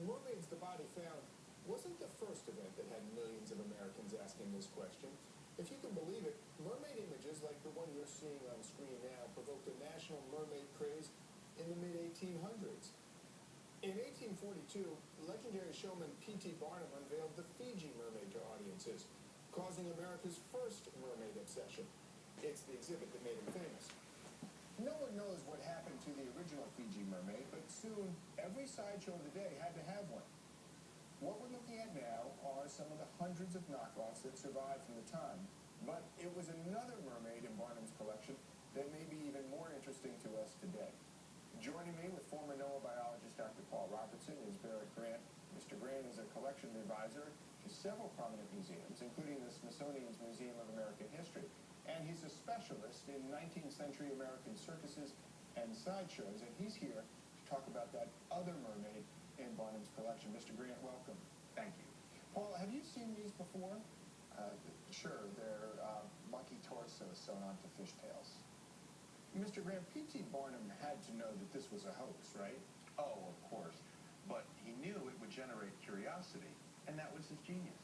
Mermaids, the Body Found wasn't the first event that had millions of Americans asking this question. If you can believe it, mermaid images like the one you're seeing on screen now provoked a national mermaid craze in the mid-1800s. In 1842, legendary showman P.T. Barnum unveiled the Fiji Mermaid to audiences, causing America's first mermaid obsession. It's the exhibit that made him famous. No one knows what happened to the original Fiji Mermaid, but soon every sideshow of the day had to have one. What we're looking at now are some of the hundreds of knockoffs that survived from the time, but it was another mermaid in Barnum's collection that may be even more interesting to us today. Joining me with former NOAA biologist Dr. Paul Robertson is Barrett Grant. Mr. Grant is a collection advisor to several prominent museums, including the Smithsonian's Museum of American History, and he's a specialist in 19th century American circuses and sideshows, and he's here to talk about that other mermaid in Barnum's collection. Mr. Grant, welcome. Thank you. Paul, have you seen these before? Sure, they're monkey torsos sewn onto fishtails. Mr. Grant, P.T. Barnum had to know that this was a hoax, right? Oh, of course. But he knew it would generate curiosity, and that was his genius.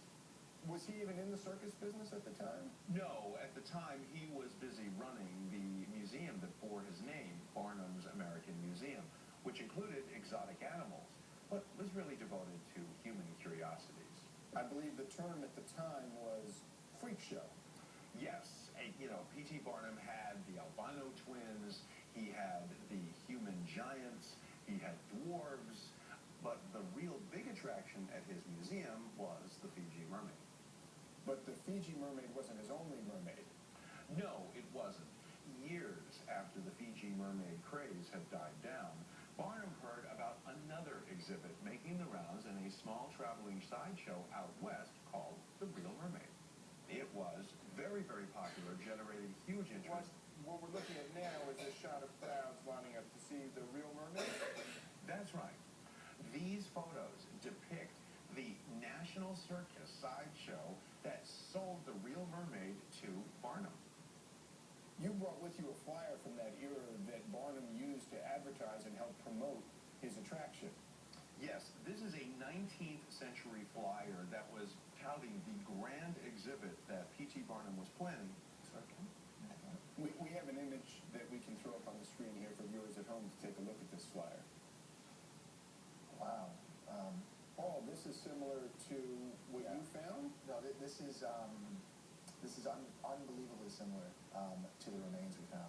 Was he even in the circus business at the time? No, at the time he was busy running the museum that bore his name, Barnum's American Museum, which included exotic animals, but was really devoted to human curiosities. I believe the term at the time was freak show. Yes, P.T. Barnum had the albino twins, he had the human giants, he had dwarves, but the real big attraction at his museum was the Fiji Mermaid. But the Fiji Mermaid wasn't his only mermaid. No, it wasn't. Years after the Fiji Mermaid craze had died down, Barnum heard about another exhibit making the rounds in a small traveling sideshow out west called the Real Mermaid. It was very, very popular, generating huge interest. What we're looking at now is a shot of crowds lining up to see the Real Mermaid? That's right. These photos depict the National Circus sideshow that sold the Real Mermaid to Barnum. You brought with you a flyer from that era that Barnum used to advertise and help promote his attraction. Yes, this is a 19th century flyer that was touting the grand exhibit that P.T. Barnum was planning. We have an image that we can throw up on the screen here for viewers at home to take a look at this flyer. Wow. Paul, this is similar to what you found? No, this is unbelievably similar to the remains we found.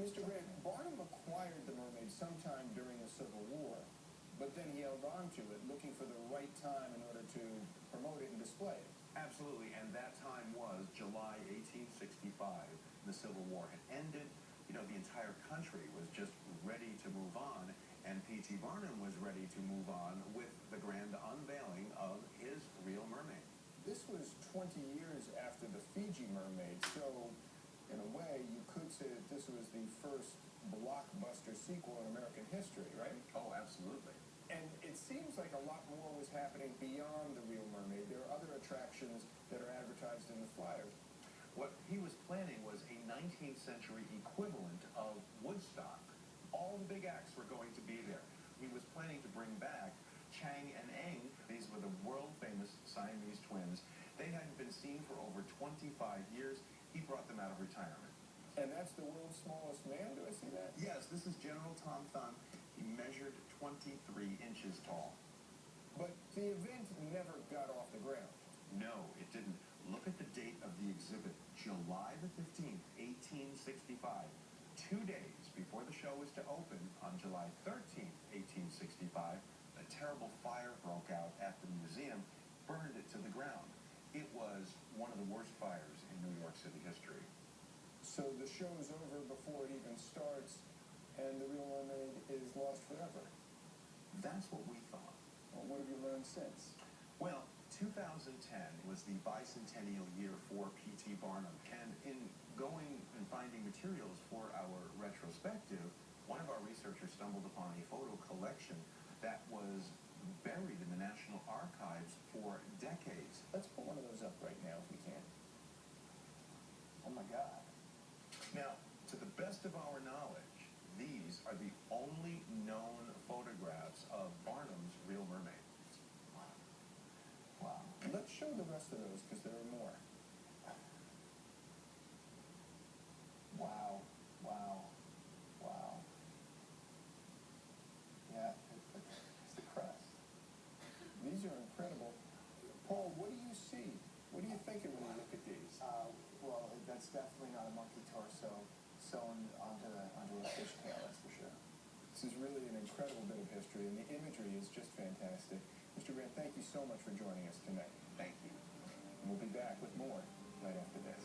Mr. Grant, Barnum acquired the mermaid sometime during the Civil War, but then he held on to it, looking for the right time in order to promote it and display it. Absolutely, and that time was July 1865. The Civil War had ended. The entire country was just ready to move on, and P.T. Barnum was ready to move on with the grand unveiling of his Real Mermaid. This was 20 years after the Fiji Mermaid, so in a way you could say that this was the first blockbuster sequel in American history, right? Oh, absolutely. And it seems like a lot more was happening beyond the Real Mermaid. There are other attractions that are advertised in the flyer. What he was planning was a 19th century equivalent of Woodstock. All the big acts were going to be there. He was planning to bring back Chang and Eng. These were the world-famous Siamese twins. They hadn't been seen for over 25 years. He brought them out of retirement. And that's the world's smallest man? Do I see that? Yes, this is General Tom Thumb. He measured 23 inches tall. But the event never got off the ground. No, it didn't. Look at the date of the exhibit, July the 15th, 1865. 2 days before the show was to open on July 13th, 1865, a terrible fire broke out at the museum, burned it to the ground. It was one of the worst fires in New York City history. So the show is over before it even starts, and the Real Mermaid is lost forever. That's what we thought. Well, what have you learned since? Well, 2010 was the bicentennial year for P.T. Barnum, and in going and finding materials for our retrospective, one of our researchers stumbled upon a photo collection that was buried in the National Archives for decades. Let's pull one of those up right now if we can. Oh my God. Now, to the best of our knowledge, these are the only known photographs of Barnum's Real Mermaid. Wow. Let's show the rest of those, because there are more. Wow. Wow. Wow. Yeah, it's the crest. These are incredible. Paul, what do you see? What are you thinking when you look at these? Well, that's definitely not a monkey torso sewn onto a fishtail, that's for sure. This is really an incredible bit of history, and the imagery is just fantastic. Mr. Grant, thank you so much for joining us tonight. Thank you. And we'll be back with more right after this.